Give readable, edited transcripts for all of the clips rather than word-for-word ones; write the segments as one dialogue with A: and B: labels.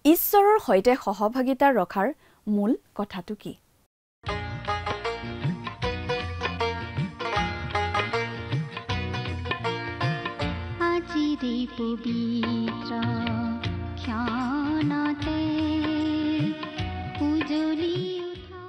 A: ঈশ্বৰৰ সৈতে সহভাগিতা ৰখাৰ মূল কথাটো কি?
B: আজিৰে পবিত্ৰ ক্ষণতে উজলি উঠা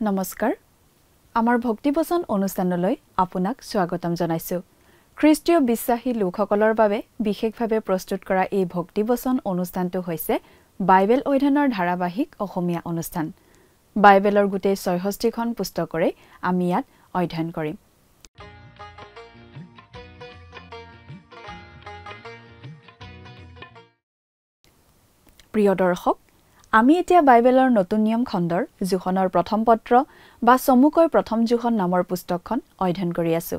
A: নমস্কাৰ আমাৰ ভক্তিবচন অনুষ্ঠানলৈ আপোনাক স্বাগতম জনাইছো খ্ৰীষ্টীয় বিশ্বাসী লোকসকলৰ বাবে বিশেষভাৱে প্ৰস্তুত কৰা এই ভক্তিবচন অনুষ্ঠানটো হৈছে বাইবেল অধ্যয়নৰ ধাৰাবাহিক অসমীয়া অনুষ্ঠান বাইবেলৰ গোটেই ৬৬খন পুস্তকৰে আমি ইয়াত অধ্যয়ন কৰিম প্ৰিয় দৰ্শক আমি এতিয়া বাইবেলৰ নতুন নিয়ম খণ্ডৰ যোহনৰ প্ৰথম পত্ৰ বা চমুকৈ প্ৰথম যোহন নামৰ পুস্তকখন অধ্যয়ন কৰি আছো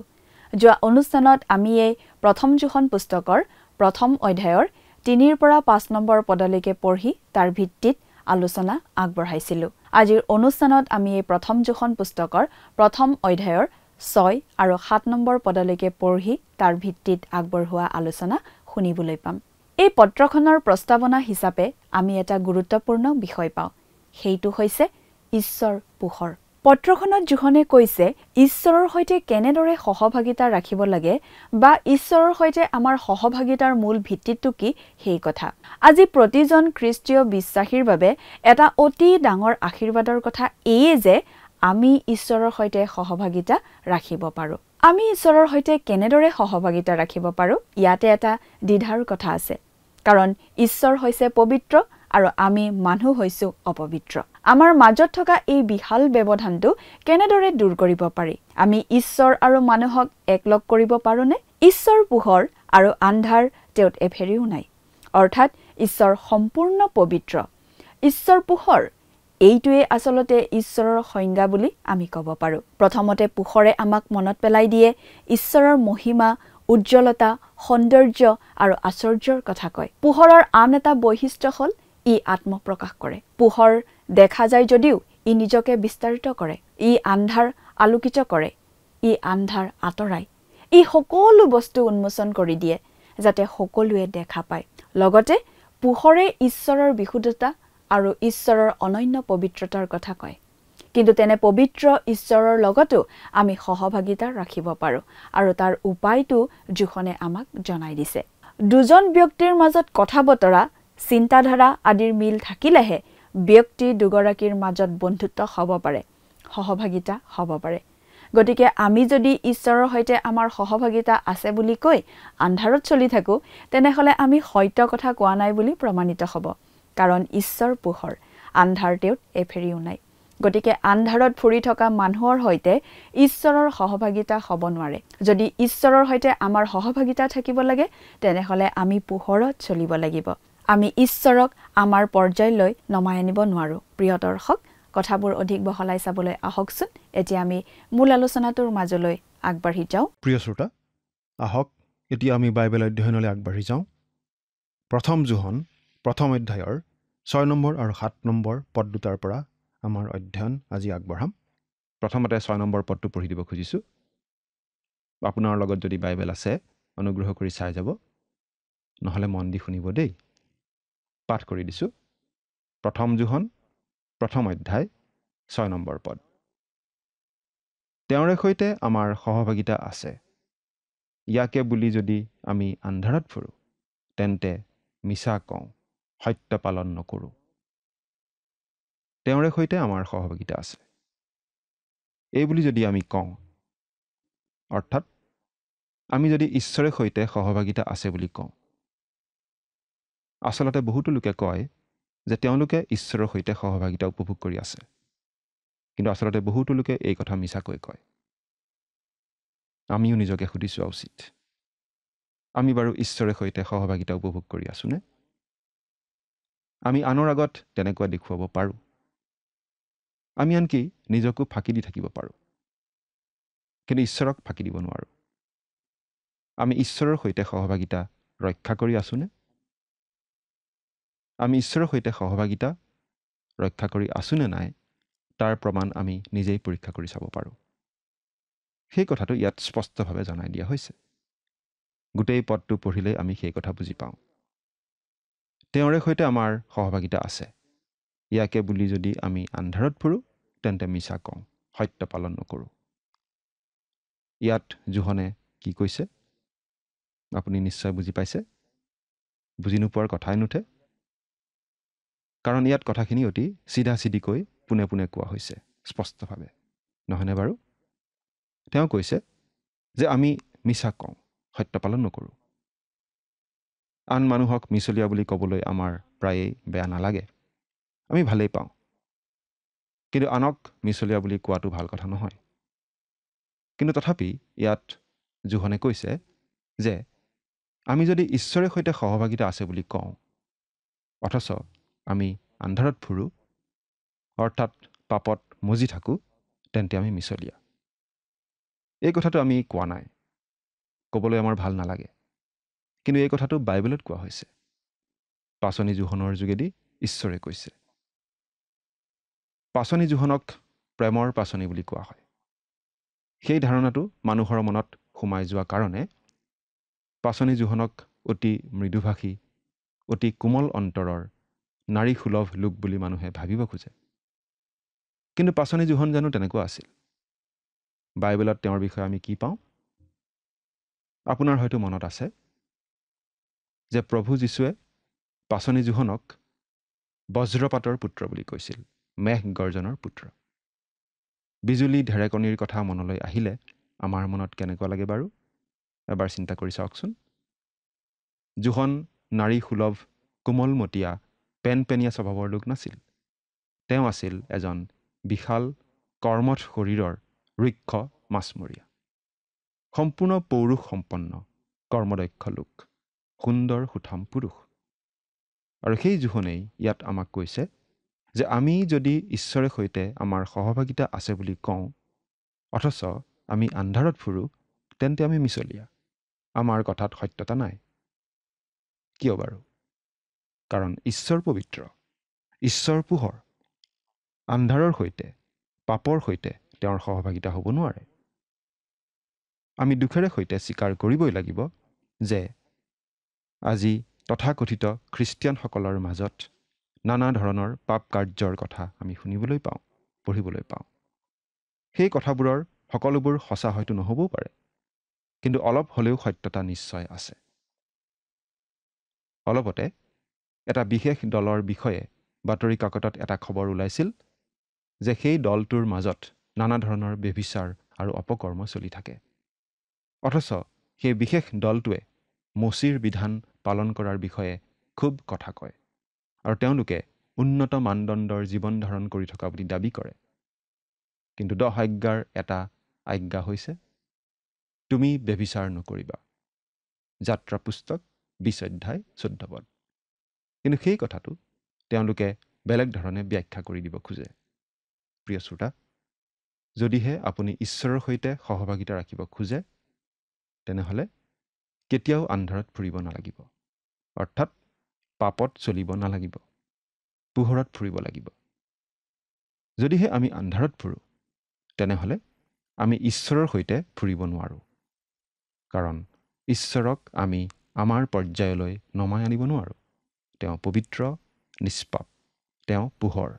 A: যোৱা অনুষ্ঠানত আমি এই প্ৰথম যোহন পুস্তকৰ প্ৰথম অধ্যায়ৰ ৩ পৰা ৫ নম্বৰ পদলৈকে পঢ়ি তাৰ ভিত্তিত আলোচনা আগবঢ়াইছিলো আজিৰ অনুষ্ঠানত আমি এই প্ৰথম যোহন পুস্তকৰ প্ৰথম অধ্যায়ৰ ৬ আৰু ৭ নম্বৰ পদলৈকে পঢ়ি তাৰ ভিত্তিত আগবঢ়োৱা আলোচনা শুনিবলৈ পাম এই পত্ৰখনৰ প্ৰস্তাৱনা হিচাপে আমি এটা গুৰুত্বপূৰ্ণ বিষয় পাওঁ সেইটো হৈছে ঈশ্বৰ পোহৰ পত্ৰখনত যোহনে কৈছে ঈশ্বৰৰ সৈতে কেনেদৰে সহভাগিতা ৰাখিব লাগে বা ঈশ্বৰৰ সৈতে আমাৰ সহভাগিতাৰ মূল ভিত্তিটো কি সেই কথা আজি প্ৰতিজন খ্ৰীষ্টীয় বিশ্বাসীৰ বাবে এটা অতি ডাঙৰ আশীৰ্বাদৰ কথা এই যে আমি ঈশ্বৰৰ সৈতে সহভাগিতা ৰাখিব পাৰো আমি ঈশ্বৰৰ সৈতে কেনেদৰে সহভাগিতা ৰাখিব পাৰো ইয়াতে এটা দ্বিধাৰ কথা আছে কাৰণ ঈশ্বৰ হৈছে পবিত্ৰ আৰু আমি মানুহ হৈছো অপবিত্ৰ আমাৰ মাজত থকা এই বিশাল ব্যৱধানটো কেনেদৰে দূৰ কৰিব পাৰি আমি ঈশ্বৰ আৰু মানুহক একলগ কৰিব পাৰোনে ঈশ্বৰ পোহৰ আৰু আন্ধাৰ তেওঁত এফেৰিও নাই অৰ্থাৎ ঈশ্বৰ সম্পূৰ্ণ পবিত্ৰ ঈশ্বৰ পোহৰ এইটোৱে আচলতে ঈশ্বৰৰ সংজ্ঞা বুলি আমি ক'ব পাৰো প্ৰথমতে পোহৰে আমাক মনত পেলাই দিয়ে ঈশ্বৰৰ মহিমা উজ্জ্বলতা সৌন্দৰ্য আৰু আশ্চৰ্যৰ কথা কয় পোহৰৰ আন এটা বৈশিষ্ট্য হ'ল ই আত্মপ্ৰকাশ কৰে পোহৰ দেখা যায় যদিও ই নিজকে বিস্তাৰিত কৰে ই আন্ধাৰ আলোকিত কৰে ই আন্ধাৰ আঁতৰাই ই সকলো বস্তু উন্মোচন কৰি দিয়ে যাতে সকলোৱে দেখা পায় লগতে পোহৰে ঈশ্বৰৰ বিশুদ্ধতা আৰু ঈশ্বৰৰ অনন্য পবিত্ৰতাৰ কথা কয় কিন্তু তেনে পবিত্ৰ ঈশ্বৰৰ লগতো আমি সহভাগিতা ৰাখিব পাৰো আৰু তাৰ উপায়টো যোহনে আমাক জনাই দিছে দুজন ব্যক্তিৰ মাজত কথা বতৰা চিন্তাধাৰা আদিৰ মিল থাকিলেহে ব্যক্তি দুগৰাকীৰ মাজত বন্ধুত্ব হ'ব পাৰে সহভাগিতা হ'ব পাৰে গতিকে আমি যদি ঈশ্বৰৰ সৈতে আমাৰ সহভাগিতা আছে বুলি কৈ আন্ধাৰত চলি থাকো তেনেহলে আমি সত্য কথা কোৱা নাই বুলি প্ৰমাণিত হ'ব কাৰণ ঈশ্বৰ পোহৰ আন্ধাৰ তেওঁত এফেৰিও নাই গতিকে আন্ধাৰত ফুৰি থকা মানুহৰ সৈতে ঈশ্বৰৰ সহভাগিতা হ'ব নোৱাৰে যদি ঈশ্বৰৰ সৈতে আমাৰ সহভাগিতা থাকিব লাগে তেনেহলে আমি পোহৰত চলিব লাগিব আমি ঈশ্বৰক আমাৰ পৰ্যায়লৈ নমাই আনিব নোৱাৰো প্ৰিয় দৰ্শক কথাবোৰ অধিক বহলাই চাবলৈ আহকচোন এতিয়া আমি মূল আলোচনাটোৰ মাজলৈ আগবাঢ়ি যাওঁ
C: প্ৰিয় শ্ৰোতা আহক এতিয়া আমি বাইবেল অধ্যয়নলৈ আগবাঢ়ি যাওঁ প্ৰথম যোহন প্ৰথম অধ্যায়ৰ 6 নম্বৰ আৰু 7 নম্বৰ পদ দুটাৰ পৰা আমাৰ অধ্যয়ন আজি আগবঢ়াম প্ৰথমতে 6 নম্বৰ পদটো পঢ়ি দিব খুজিছোঁ আপোনাৰ লগত যদি বাইবেল আছে অনুগ্ৰহ কৰি চাই যাব নহ'লে মন দি শুনিব দেই পাঠ কৰি দিছোঁ প্ৰথম যোহন প্ৰথম অধ্যায় 6 নম্বৰ পদ তেওঁৰে সৈতে আমাৰ সহভাগিতা আছে ইয়াকে বুলি যদি আমি আন্ধাৰত ফুৰোঁ তেন্তে মিছা কওঁ সত্য পালন নকৰোঁ তেওঁৰে সৈতে আমাৰ সহভাগিতা আছে এই বুলি যদি আমি কওঁ অৰ্থাৎ আমি যদি ঈশ্বৰে সৈতে সহভাগিতা আছে বুলি কওঁ আচলতে বহুতো লোকে কয় যে তেওঁলোকে ঈশ্বৰৰ সৈতে সহভাগিতা উপভোগ কৰি আছে কিন্তু আচলতে বহুতো লোকে এই কথা মিছাকৈ কয় আমিও নিজকে সুধি চোৱা উচিত আমি বাৰু ঈশ্বৰৰ সৈতে সহভাগিতা উপভোগ কৰি আছোনে আমি আনৰ আগত তেনেকুৱা দেখুৱাব পাৰোঁ আমি আনকি নিজকো ফাঁকি দি থাকিব পাৰোঁ কিন্তু ঈশ্বৰক ফাঁকি দিব নোৱাৰোঁ আমি ঈশ্বৰৰ সৈতে সহভাগিতা ৰক্ষা কৰি আছোনে আমি ঈশ্বৰৰ সৈতে সহভাগিতা ৰক্ষা কৰি আছোনে নাই তাৰ প্ৰমাণ আমি নিজেই পৰীক্ষা কৰি চাব পাৰোঁ সেই কথাটো ইয়াত স্পষ্টভাৱে জনাই দিয়া হৈছে গোটেই পদটো পঢ়িলে আমি সেই কথা বুজি পাওঁ তেওঁৰে সৈতে আমাৰ সহভাগিতা আছে ইয়াকে বুলি যদি আমি আন্ধাৰত ফুৰোঁ তেন্তে মিছা কওঁ সত্য পালন নকৰোঁ ইয়াত যোহনে কি কৈছে আপুনি নিশ্চয় বুজি পাইছে বুজি নোপোৱাৰ কথাই নুঠে কাৰণ ইয়াত কথাখিনি অতি চিধা চিধিকৈ পোনে পোনে কোৱা হৈছে স্পষ্টভাৱে, নহয়নে বাৰু? তেওঁ কৈছে যে আমি মিছা কওঁ, সত্য পালন নকৰোঁ। আন মানুহক মিছলীয়া বুলি ক'বলৈ আমাৰ প্ৰায়েই বেয়া নালাগে, আমি ভালেই পাওঁ। কিন্তু আনক মিছলীয়া বুলি কোৱাটো ভাল কথা নহয়। কিন্তু তথাপি ইয়াত জোহনে কৈছে যে আমি যদি ঈশ্বৰৰ সৈতে সহভাগিতা আছে বুলি কওঁ, অথচ আমি আন্ধাৰত ফুৰোঁ, অৰ্থাৎ পাপত মজি থাকোঁ, তেন্তে আমি মিছলীয়া। এই কথাটো আমি কোৱা নাই, ক'বলৈ আমাৰ ভাল নালাগে, কিন্তু এই কথাটো বাইবেলত কোৱা হৈছে। পাচনি জোহনৰ যোগেদি ঈশ্বৰে কৈছে। পাচনি জোহনক প্ৰেমৰ পাচনি বুলি কোৱা হয়। সেই ধাৰণাটো মানুহৰ মনত সোমাই যোৱা কাৰণে পাচনি জোহনক অতি মৃদুভাষী, অতি কোমল অন্তৰৰ, নাৰী সুলভ লোক বুলি মানুহে ভাবিব খোজে। কিন্তু পাচনি জোহন জানো তেনেকুৱা আছিল? বাইবেলত তেওঁৰ বিষয়ে আমি কি পাওঁ? আপোনাৰ হয়তো মনত আছে যে প্ৰভু যীশুৱে পাচনি জোহনক বজ্ৰপাতৰ পুত্ৰ বুলি কৈছিল, মেঘ গৰ্জনৰ পুত্ৰ। বিজুলী ঢেৰেকনিৰ কথা মনলৈ আহিলে আমাৰ মনত কেনেকুৱা লাগে বাৰু? এবাৰ চিন্তা কৰি চাওকচোন। জোহন নাৰী সুলভ, কোমলমতীয়া, পেনপেনীয়া স্বভাৱৰ লোক নাছিল। তেওঁ আছিল এজন বিশাল কৰ্মঠ শৰীৰৰ ৰুক্ষ মাছমৰীয়া, সম্পূৰ্ণ পৌৰুষ সম্পন্ন কৰ্মদক্ষ লোক, সুন্দৰ সুঠাম পুৰুষ। আৰু সেই জোহনেই ইয়াত আমাক কৈছে যে আমি যদি ঈশ্বৰৰ সৈতে আমাৰ সহভাগিতা আছে বুলি কওঁ, অথচ আমি আন্ধাৰত ফুৰোঁ, তেন্তে আমি মিছলীয়া, আমাৰ কথাত সত্যতা নাই। কিয় বাৰু? কাৰণ ঈশ্বৰ পবিত্ৰ, ঈশ্বৰ পোহৰ। আন্ধাৰৰ সৈতে, পাপৰ সৈতে তেওঁৰ সহভাগিতা হ'ব নোৱাৰে। আমি দুখেৰে সৈতে স্বীকাৰ কৰিবই লাগিব যে আজি তথাকথিত খ্ৰীষ্টিয়ানসকলৰ মাজত নানা ধৰণৰ পাপ কাৰ্যৰ কথা আমি শুনিবলৈ পাওঁ, পঢ়িবলৈ পাওঁ। সেই কথাবোৰৰ সকলোবোৰ সঁচা হয়তো নহ'বও পাৰে, কিন্তু অলপ হ'লেও সত্যতা নিশ্চয় আছে। অলপতে এটা বিশেষ দলৰ বিষয়ে বাতৰি কাকতত এটা খবৰ ওলাইছিল যে সেই দলটোৰ মাজত নানা ধৰণৰ ব্যভিচাৰ আৰু অপকৰ্ম চলি থাকে। অথচ সেই বিশেষ দলটোৱে মচীৰ বিধান পালন কৰাৰ বিষয়ে খুব কথা কয় আৰু তেওঁলোকে উন্নত মানদণ্ডৰ জীৱন ধাৰণ কৰি থকা বুলি দাবী কৰে। কিন্তু 10 আজ্ঞাৰ এটা আজ্ঞা হৈছে তুমি ব্যভিচাৰ নকৰিবা। যাত্ৰা পুস্তক 20 অধ্যায় 14 পদ। কিন্তু সেই কথাটো তেওঁলোকে বেলেগ ধৰণে ব্যাখ্যা কৰি দিব খোজে। প্ৰিয় শ্ৰোতা, যদিহে আপুনি ঈশ্বৰৰ সৈতে সহভাগিতা ৰাখিব খোজে, তেনেহ'লে কেতিয়াও আন্ধাৰত ফুৰিব নালাগিব, অৰ্থাৎ পাপত চলিব নালাগিব, পোহৰত ফুৰিব লাগিব। যদিহে আমি আন্ধাৰত ফুৰোঁ, তেনেহ'লে আমি ঈশ্বৰৰ সৈতে ফুৰিব নোৱাৰোঁ, কাৰণ ঈশ্বৰক আমি আমাৰ পৰ্যায়লৈ নমাই আনিব নোৱাৰোঁ। তেওঁ পবিত্ৰ, নিষ্পাপ, তেওঁ পোহৰ।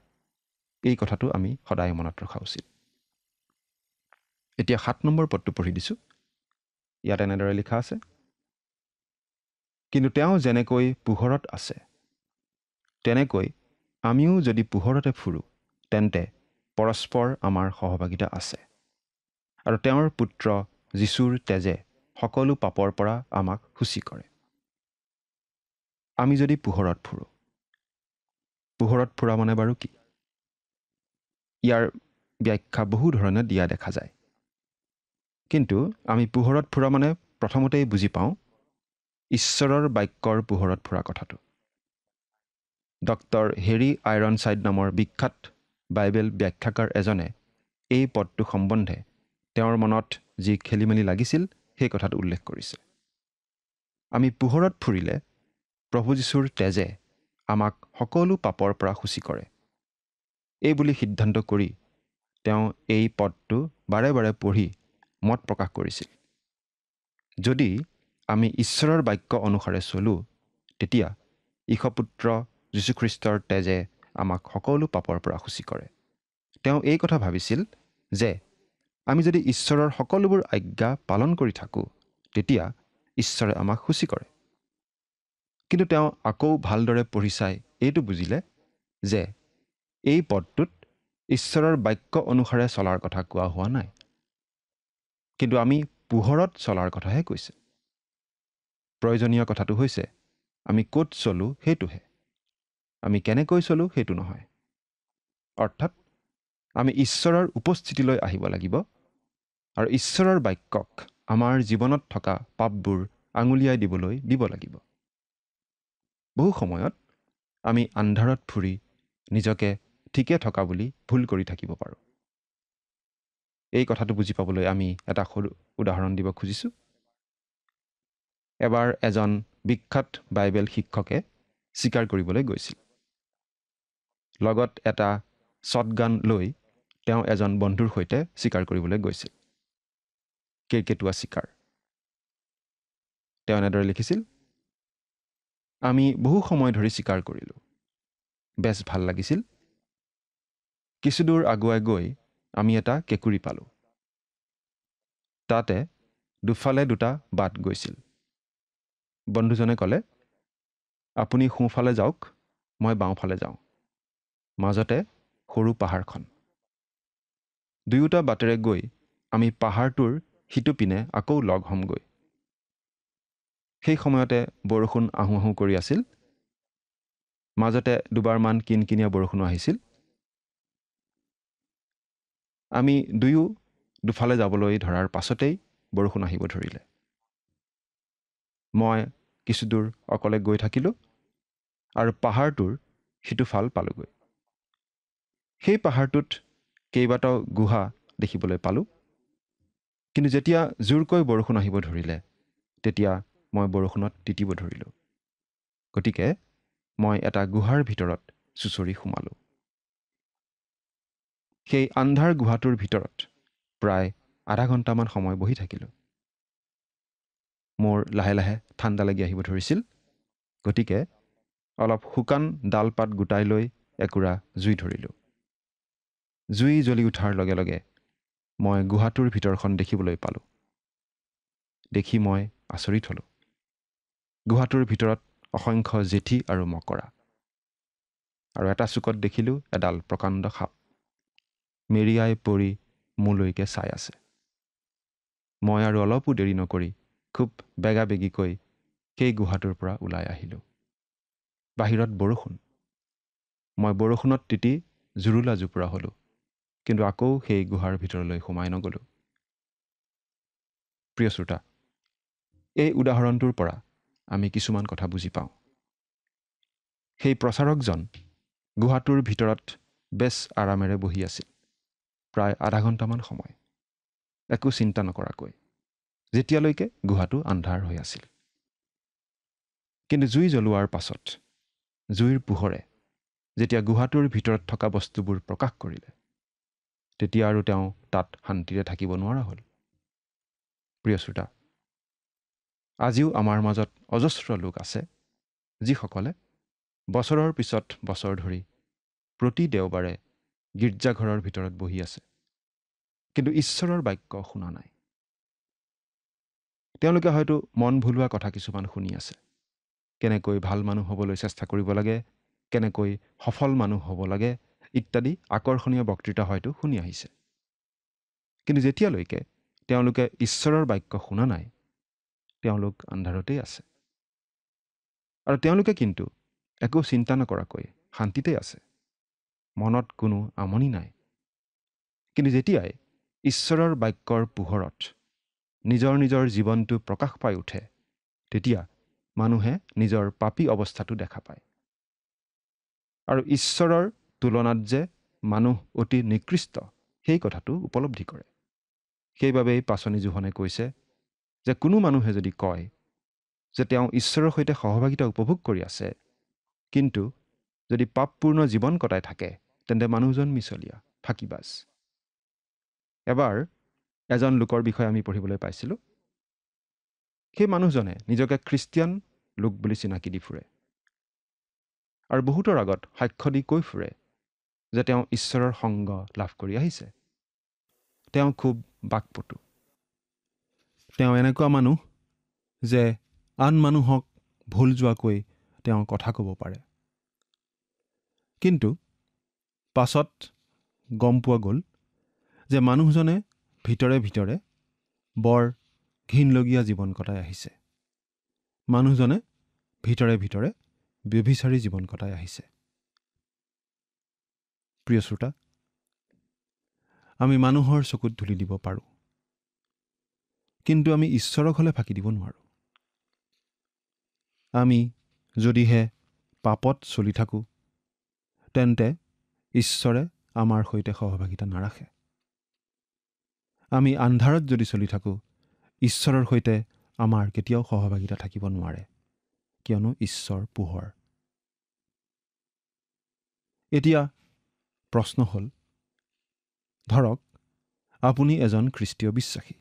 C: এই কথাটো আমি সদায় মনত ৰখা উচিত। এতিয়া 7 নম্বৰ পদটো পঢ়ি দিছোঁ। ইয়াত এনেদৰে লিখা আছে, কিন্তু তেওঁ যেনেকৈ পোহৰত আছে, তেনেকৈ আমিও যদি পোহৰতে ফুৰোঁ, তেন্তে পৰস্পৰ আমাৰ সহভাগিতা আছে। আৰু তেওঁৰ পুত্ৰ যীশুৰ তেজে সকলো পাপৰ পৰা আমাক শুচি কৰে। আমি যদি পোহৰত ফুৰোঁ, পোহৰত ফুৰা মানে বাৰু কি? ইয়াৰ ব্যাখ্যা বহু ধৰণে দিয়া দেখা যায়। কিন্তু আমি পোহৰত ফুৰা মানে প্ৰথমতেই বুজি পাওঁ ঈশ্বৰৰ বাক্যৰ পোহৰত ফুৰা কথাটো। ডক্টৰ হেৰী আইৰনছাইড নামৰ বিখ্যাত বাইবেল ব্যাখ্যাকাৰ এজনে এই পদটো সম্বন্ধে তেওঁৰ মনত যি খেলিমেলি লাগিছিল সেই কথাটো উল্লেখ কৰিছে। আমি পোহৰত ফুৰিলে প্ৰভু যীশুৰ তেজে আমাক সকলো পাপৰ পৰা শুচি কৰে, এই বুলি সিদ্ধান্ত কৰি তেওঁ এই পদটো বাৰে বাৰে পঢ়ি মত প্ৰকাশ কৰিছিল। যদি আমি ঈশ্বৰৰ বাক্য অনুসাৰে চলোঁ, তেতিয়া ঈশপুত্ৰ যীশুখ্ৰীষ্টৰ তেজে আমাক সকলো পাপৰ পৰা শুচি কৰে। তেওঁ এই কথা ভাবিছিল যে আমি যদি ঈশ্বৰৰ সকলোবোৰ আজ্ঞা পালন কৰি থাকোঁ, তেতিয়া ঈশ্বৰে আমাক শুচি কৰে। কিন্তু তেওঁ আকৌ ভালদৰে পঢ়ি চাই এইটো বুজিলে যে এই পদটোত ঈশ্বৰৰ বাক্য অনুসাৰে চলাৰ কথা কোৱা হোৱা নাই, কিন্তু আমি পোহৰত চলাৰ কথাহে কৈছে। প্ৰয়োজনীয় কথাটো হৈছে আমি ক'ত চলোঁ সেইটোহে, আমি কেনেকৈ চলোঁ সেইটো নহয়। অৰ্থাৎ আমি ঈশ্বৰৰ উপস্থিতিলৈ আহিব লাগিব আৰু ঈশ্বৰৰ বাক্যক আমাৰ জীৱনত থকা পাপবোৰ আঙুলিয়াই দিবলৈ দিব লাগিব। বহু সময়ত আমি আন্ধাৰত ফুৰি নিজকে ঠিকে থকা বুলি ভুল কৰি থাকিব পাৰোঁ। এই কথাটো বুজি পাবলৈ আমি এটা সৰু উদাহৰণ দিব খুজিছোঁ। এবাৰ এজন বিখ্যাত বাইবেল শিক্ষকে চিকাৰ কৰিবলৈ গৈছিল। লগত এটা শ্বটগান লৈ তেওঁ এজন বন্ধুৰ সৈতে চিকাৰ কৰিবলৈ গৈছিল, কেৰ্কেটুৱা চিকাৰ। তেওঁ এনেদৰে লিখিছিল, আমি বহু সময় ধৰি চিকাৰ কৰিলোঁ, বেছ ভাল লাগিছিল। কিছুদূৰ আগুৱাই গৈ আমি এটা কেঁকুৰি পালোঁ। তাতে দুফালে দুটা বাট গৈছিল। বন্ধুজনে ক'লে, আপুনি সোঁফালে যাওক, মই বাওঁফালে যাওঁ, মাজতে সৰু পাহাৰখন। দুয়োটা বাটেৰে গৈ আমি পাহাৰটোৰ সিটো পিনে আকৌ লগ হ'মগৈ। সেই সময়তে বৰষুণ আহোঁ আহোঁ কৰি আছিল। মাজতে দুবাৰমান কিনকিনীয়া বৰষুণো আহিছিল। আমি দুয়ো দুফালে যাবলৈ ধৰাৰ পাছতেই বৰষুণ আহিব ধৰিলে। মই কিছুদূৰ অকলে গৈ থাকিলোঁ আৰু পাহাৰটোৰ সিটো ফাল পালোঁগৈ। সেই পাহাৰটোত কেইবাটাও গুহা দেখিবলৈ পালোঁ, কিন্তু যেতিয়া জোৰকৈ বৰষুণ আহিব ধৰিলে তেতিয়া মই বৰষুণত তিতিব ধৰিলোঁ। গতিকে মই এটা গুহাৰ ভিতৰত চুঁচৰি সোমালোঁ। সেই আন্ধাৰ গুহাটোৰ ভিতৰত প্ৰায় আধা ঘণ্টামান সময় বহি থাকিলোঁ। মোৰ লাহে লাহে ঠাণ্ডা লাগি আহিব ধৰিছিল, গতিকে অলপ শুকান ডাল পাত গোটাই লৈ একুৰা জুই ধৰিলোঁ। জুই জ্বলি উঠাৰ লগে লগে মই গুহাটোৰ ভিতৰখন দেখিবলৈ পালোঁ। দেখি মই আচৰিত হ'লোঁ। গুহাটোৰ ভিতৰত অসংখ্য জেঠী আৰু মকৰা, আৰু এটা চুকত দেখিলোঁ এডাল প্ৰকাণ্ড সাপ মেৰিয়াই পৰি মোলৈকে চাই আছে। মই আৰু অলপো দেৰি নকৰি খুব বেগাবেগিকৈ সেই গুহাটোৰ পৰা ওলাই আহিলোঁ। বাহিৰত বৰষুণ। মই বৰষুণত তিতি জুৰুলা জোপোৰা হ'লোঁ, কিন্তু আকৌ সেই গুহাৰ ভিতৰলৈ সোমাই নগ'লোঁ। প্ৰিয় শ্ৰোতা, এই উদাহৰণটোৰ পৰা আমি কিছুমান কথা বুজি পাওঁ। সেই প্ৰচাৰকজন গুহাটোৰ ভিতৰত বেছ আৰামেৰে বহি আছিল, প্ৰায় আধা ঘণ্টামান সময়, একো চিন্তা নকৰাকৈ, যেতিয়ালৈকে গুহাটো আন্ধাৰ হৈ আছিল। কিন্তু জুই জ্বলোৱাৰ পাছত জুইৰ পোহৰে যেতিয়া গুহাটোৰ ভিতৰত থকা বস্তুবোৰ প্ৰকাশ কৰিলে, তেতিয়া আৰু তেওঁ তাত শান্তিৰে থাকিব নোৱাৰা হ'ল। প্ৰিয় শ্ৰোতা, আজিও আমাৰ মাজত অজস্ৰ লোক আছে যিসকলে বছৰৰ পিছত বছৰ ধৰি প্ৰতি দেওবাৰে গীৰ্জাঘৰৰ ভিতৰত বহি আছে, কিন্তু ঈশ্বৰৰ বাক্য শুনা নাই। তেওঁলোকে হয়তো মন ভুলোৱা কথা কিছুমান শুনি আছে। কেনেকৈ ভাল মানুহ হ'বলৈ চেষ্টা কৰিব লাগে, কেনেকৈ সফল মানুহ হ'ব লাগে ইত্যাদি আকৰ্ষণীয় বক্তৃতা হয়তো শুনি আহিছে। কিন্তু যেতিয়ালৈকে তেওঁলোকে ঈশ্বৰৰ বাক্য শুনা নাই, তেওঁলোক আন্ধাৰতেই আছে। আৰু তেওঁলোকে কিন্তু একো চিন্তা নকৰাকৈ শান্তিতেই আছে, মনত কোনো আমনি নাই। কিন্তু যেতিয়াই ঈশ্বৰৰ বাক্যৰ পোহৰত নিজৰ নিজৰ জীৱনটো প্ৰকাশ পাই উঠে, তেতিয়া মানুহে নিজৰ পাপী অৱস্থাটো দেখা পায় আৰু ঈশ্বৰৰ তুলনাত যে মানুহ অতি নিকৃষ্ট সেই কথাটো উপলব্ধি কৰে। সেইবাবেই পাচনি জোহনে কৈছে যে কোনো মানুহে যদি কয় যে তেওঁ ঈশ্বৰৰ সৈতে সহভাগিতা উপভোগ কৰি আছে, কিন্তু যদি পাপপূৰ্ণ জীৱন কটাই থাকে, তেন্তে মানুহজন মিছলীয়া, ফাঁকিবাজ। এবাৰ এজন লোকৰ বিষয়ে আমি পঢ়িবলৈ পাইছিলোঁ। সেই মানুহজনে নিজকে খ্ৰীষ্টিয়ান লোক বুলি চিনাকি দি ফুৰে আৰু বহুতৰ আগত সাক্ষ্য দি কৈ ফুৰে যে তেওঁ ঈশ্বৰৰ সংগ লাভ কৰি আহিছে। তেওঁ খুব বাকপটু। তেওঁ এনেকুৱা মানুহ যে আন মানুহক ভুল যোৱাকৈ তেওঁ কথা ক'ব পাৰে। কিন্তু পাছত গম পোৱা গ'ল যে মানুহজনে ভিতৰে ভিতৰে বৰ ঘিনলগীয়া জীৱন কটাই আহিছে। মানুহজনে ভিতৰে ভিতৰে ব্যভিচাৰী জীৱন কটাই আহিছে। প্ৰিয় শ্ৰোতা, আমি মানুহৰ চকুত ধূলি দিব পাৰোঁ, কিন্তু আমি ঈশ্বৰক হ'লে ফাঁকি দিব নোৱাৰোঁ। আমি যদিহে পাপত চলি থাকোঁ, তেন্তে ঈশ্বৰে আমাৰ সৈতে সহভাগিতা নাৰাখে। আমি আন্ধাৰত যদি চলি থাকোঁ, ঈশ্বৰৰ সৈতে আমাৰ কেতিয়াও সহভাগিতা থাকিব নোৱাৰে, কিয়নো ঈশ্বৰ পোহৰ। এতিয়া প্ৰশ্ন হ'ল, ধৰক আপুনি এজন খ্ৰীষ্টীয় বিশ্বাসী।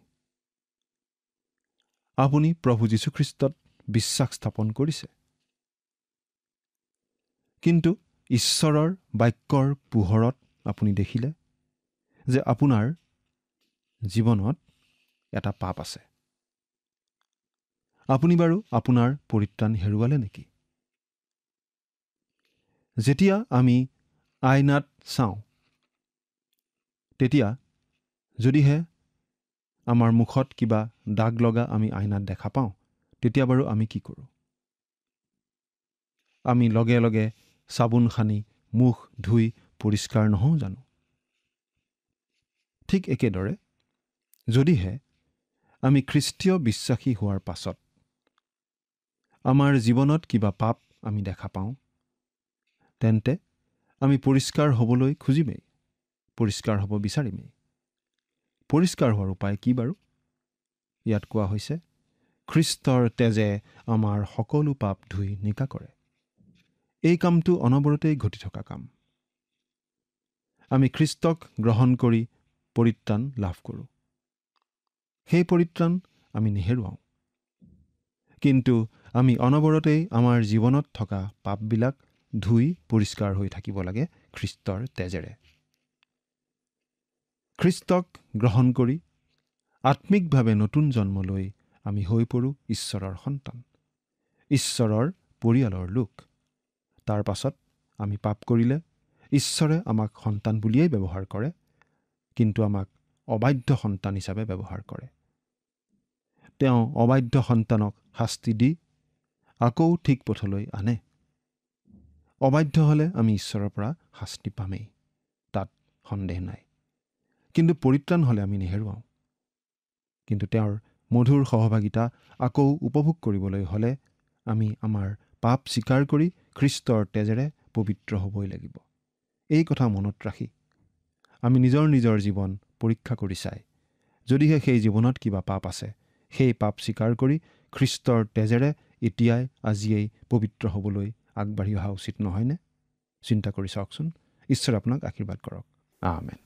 C: আপুনি প্ৰভু যীশুখ্ৰীষ্টত বিশ্বাস স্থাপন কৰিছে, কিন্তু ঈশ্বৰৰ বাক্যৰ পোহৰত আপুনি দেখিলে যে আপোনাৰ জীৱনত এটা পাপ আছে। আপুনি বাৰু আপোনাৰ পৰিত্ৰাণ হেৰুৱালে নেকি? যেতিয়া আমি আইনাত চাওঁ, তেতিয়া যদিহে আমাৰ মুখত কিবা দাগ লগা আমি আইনাত দেখা পাওঁ, তেতিয়া বাৰু আমি কি কৰোঁ? আমি লগে লগে চাবোন সানি মুখ ধুই পৰিষ্কাৰ নহওঁ জানো? ঠিক একেদৰে যদিহে আমি খ্ৰীষ্টীয় বিশ্বাসী হোৱাৰ পাছত আমাৰ জীৱনত কিবা পাপ আমি দেখা পাওঁ, তেন্তে আমি পৰিষ্কাৰ হ'বলৈ খুজিমেই, পৰিষ্কাৰ হ'ব বিচাৰিমেই। পৰিষ্কাৰ হোৱাৰ উপায় কি বাৰু? ইয়াত কোৱা হৈছে, খ্ৰীষ্টৰ তেজে আমাৰ সকলো পাপ ধুই নিকা কৰে। এই কামটো অনবৰতেই ঘটি থকা কাম। আমি খ্ৰীষ্টক গ্ৰহণ কৰি পৰিত্ৰাণ লাভ কৰোঁ। সেই পৰিত্ৰাণ আমি নেহেৰুৱাওঁ, কিন্তু আমি অনবৰতেই আমাৰ জীৱনত থকা পাপবিলাক ধুই পৰিষ্কাৰ হৈ থাকিব লাগে খ্ৰীষ্টৰ তেজেৰে। খ্ৰীষ্টক গ্ৰহণ কৰি আত্মিকভাৱে নতুন জন্ম লৈ আমি হৈ পৰোঁ ঈশ্বৰৰ সন্তান, ঈশ্বৰৰ পৰিয়ালৰ লোক। তাৰ পাছত আমি পাপ কৰিলে ঈশ্বৰে আমাক সন্তান বুলিয়েই ব্যৱহাৰ কৰে, কিন্তু আমাক অবাধ্য সন্তান হিচাপে ব্যৱহাৰ কৰে। তেওঁ অবাধ্য সন্তানক শাস্তি দি আকৌ ঠিক পথলৈ আনে। অবাধ্য হ'লে আমি ঈশ্বৰৰ পৰা শাস্তি পামেই, তাত সন্দেহ নাই। কিন্তু পৰিত্ৰাণ হ'লে আমি নেহেৰুৱাওঁ। কিন্তু তেওঁৰ মধুৰ সহভাগিতা আকৌ উপভোগ কৰিবলৈ হ'লে আমি আমাৰ পাপ স্বীকাৰ কৰি খ্ৰীষ্টৰ তেজেৰে পবিত্ৰ হ'বই লাগিব। এই কথা মনত ৰাখি আমি নিজৰ নিজৰ জীৱন পৰীক্ষা কৰি চাই, যদিহে সেই জীৱনত কিবা পাপ আছে, সেই পাপ স্বীকাৰ কৰি খ্ৰীষ্টৰ তেজেৰে এতিয়াই আজিয়েই পবিত্ৰ হ'বলৈ আগবাঢ়ি অহা উচিত নহয়নে? চিন্তা কৰি চাওকচোন। ঈশ্বৰে আপোনাক আশীৰ্বাদ কৰক। আমেন।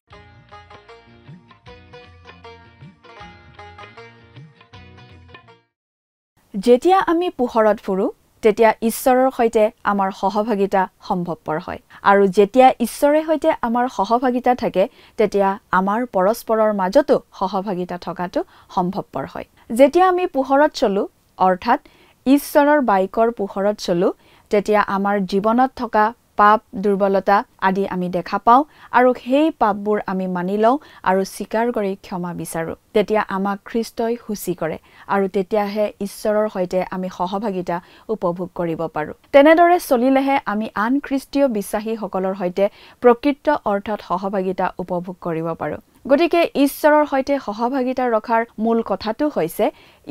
A: যেতিয়া আমি পোহৰত ফুৰোঁ, তেতিয়া ঈশ্বৰৰ সৈতে আমাৰ সহভাগিতা সম্ভৱপৰ হয়। আৰু যেতিয়া ঈশ্বৰৰ সৈতে আমাৰ সহভাগিতা থাকে, তেতিয়া আমাৰ পৰস্পৰৰ মাজতো সহভাগিতা থকাটো সম্ভৱপৰ হয়। যেতিয়া আমি পোহৰত চলোঁ, অৰ্থাৎ ঈশ্বৰৰ বাক্যৰ পোহৰত চলোঁ, তেতিয়া আমাৰ জীৱনত থকা পাপ, দুৰ্বলতা আদি আমি দেখা পাওঁ আৰু সেই পাপবোৰ আমি মানি লওঁ আৰু স্বীকাৰ কৰি ক্ষমা বিচাৰোঁ। তেতিয়া আমাক খ্ৰীষ্টই শুচি কৰে আৰু তেতিয়াহে ঈশ্বৰৰ সৈতে আমি সহভাগিতা উপভোগ কৰিব পাৰোঁ। তেনেদৰে চলিলেহে আমি আন খ্ৰীষ্টীয় বিশ্বাসীসকলৰ সৈতে প্ৰকৃত অৰ্থত সহভাগিতা উপভোগ কৰিব পাৰোঁ। গতিকে ঈশ্বৰৰ সৈতে সহভাগিতা ৰখাৰ মূল কথাটো হৈছে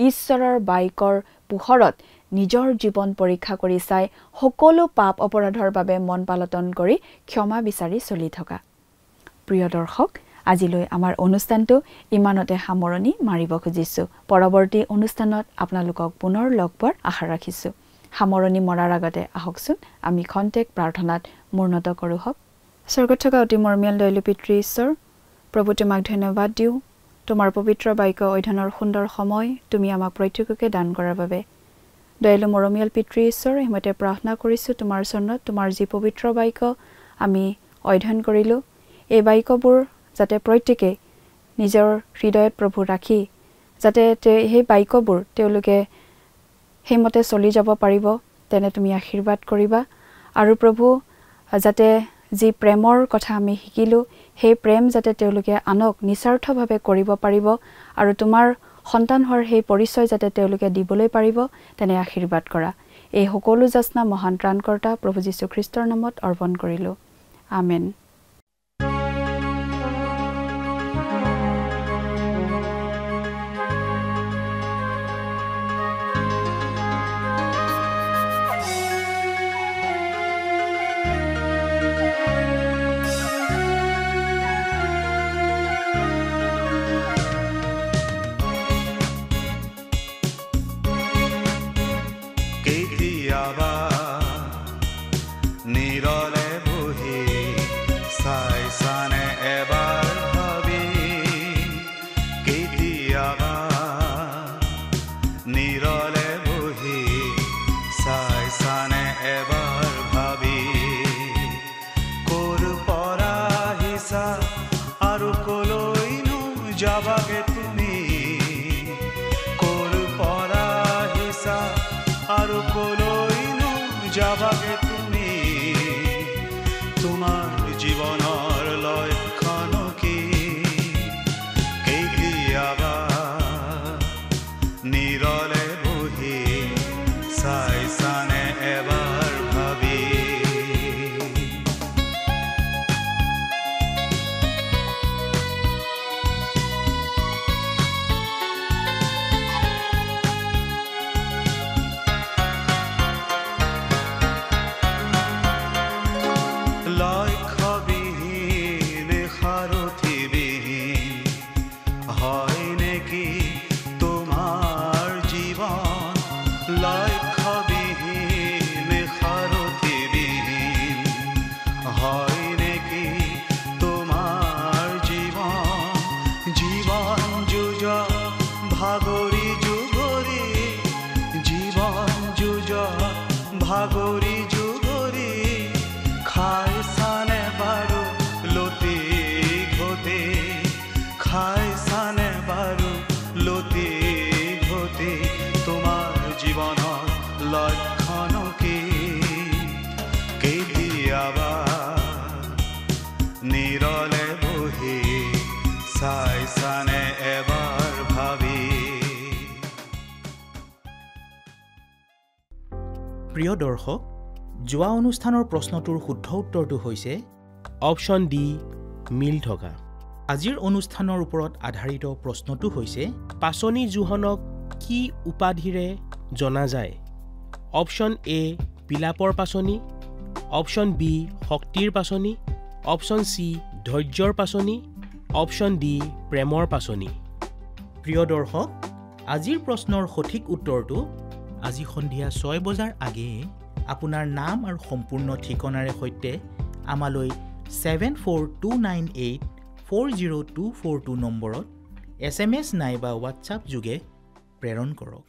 A: ঈশ্বৰৰ বাক্যৰ পোহৰত নিজৰ জীৱন পৰীক্ষা কৰি চাই সকলো পাপ অপৰাধৰ বাবে মন পালটন কৰি ক্ষমা বিচাৰি চলি থকা। প্ৰিয় দৰ্শক, আজিলৈ আমাৰ অনুষ্ঠানটো ইমানতে সামৰণি মাৰিব খুজিছোঁ। পৰৱৰ্তী অনুষ্ঠানত আপোনালোকক পুনৰ লগ পোৱাৰ আশা ৰাখিছোঁ। সামৰণি মৰাৰ আগতে আহকচোন আমি খন্তেক প্ৰাৰ্থনাত মূৰ্ণত কৰোঁ হওক। স্বৰ্গত থকা অতি মৰমীয়াল দয়ালু পিতৃ ঈশ্বৰ, প্ৰভু তোমাক ধন্যবাদ দিওঁ। তোমাৰ পবিত্ৰ বাক্য অধ্যয়নৰ সুন্দৰ সময় তুমি আমাক প্ৰত্যেককে দান কৰাৰ বাবে। দয়ালু মৰমীয়াল পিতৃ ঈশ্বৰ, সেইমতে প্ৰাৰ্থনা কৰিছোঁ তোমাৰ চৰণত, তোমাৰ যি পবিত্ৰ বাক্য আমি অধ্যয়ন কৰিলোঁ, এই বাক্যবোৰ যাতে প্ৰত্যেকেই নিজৰ হৃদয়ত প্ৰভু ৰাখি যাতে সেই বাক্যবোৰ তেওঁলোকে সেইমতে চলি যাব পাৰিব, তেনে তুমি আশীৰ্বাদ কৰিবা। আৰু প্ৰভু যাতে যি প্ৰেমৰ কথা আমি শিকিলোঁ সেই প্ৰেম যাতে তেওঁলোকে আনক নিস্বাৰ্থভাৱে কৰিব পাৰিব আৰু তোমাৰ সন্তান হোৱাৰ সেই পৰিচয় যাতে তেওঁলোকে দিবলৈ পাৰিব তেনে আশীৰ্বাদ কৰা এই সকলো যাচনা মহান ত্ৰাণকৰ্তা প্ৰভু যীশু খ্ৰীষ্টৰ নামত অৰ্পণ কৰিলোঁ আমেন
D: যাবাগে তুমি তোমাৰ জীৱনৰ লক্ষণ কি কেতিয়াবা নিৰলে বহি চাইছানে এবাৰ ভাবি ভাগৰি যুগৰি খাইছানে বাৰু লতি ঘটি খাইছানে বাৰু লতি ঘটি তোমাৰ জীৱনৰ লক্ষণ কি কেতিয়াবা নিৰলে বহি চাইছানে এবাৰ ভাবি
E: প্ৰিয় দৰ্শক যোৱা অনুষ্ঠানৰ প্ৰশ্নটোৰ শুদ্ধ উত্তৰটো হৈছে অপশ্যন ডি মিল থকা আজিৰ অনুষ্ঠানৰ ওপৰত আধাৰিত প্ৰশ্নটো হৈছে পাচনি জোহনক কি উপাধিৰে জনা যায় অপশ্যন এ বিলাপৰ পাচনি অপশ্যন বি শক্তিৰ পাচনি অপশ্যন চি ধৈৰ্যৰ পাচনি অপশ্যন ডি প্ৰেমৰ পাচনি প্ৰিয় দৰ্শক আজিৰ প্ৰশ্নৰ সঠিক উত্তৰটো আজি সন্ধিয়া 6 বজাৰ আগেয়ে আপোনাৰ নাম আৰু সম্পূৰ্ণ ঠিকনাৰে সৈতে আমালৈ 7429840242 নম্বৰত SMS নাইবা WhatsApp যোগে প্ৰেৰণ কৰক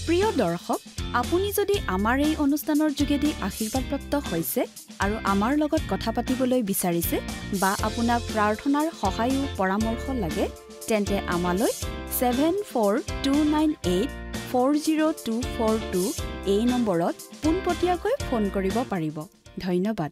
A: প্ৰিয় দৰ্শক আপুনি যদি আমাৰ এই অনুষ্ঠানৰ যোগেদি আশীৰ্বাদপ্ৰাপ্ত হৈছে আৰু আমাৰ লগত কথা পাতিবলৈ বিচাৰিছে বা আপোনাক প্ৰাৰ্থনাৰ সহায় পৰামৰ্শ লাগে তেন্তে আমালৈ 7429840242 এই নম্বৰত পোনপটীয়াকৈ ফোন কৰিব পাৰিব ধন্যবাদ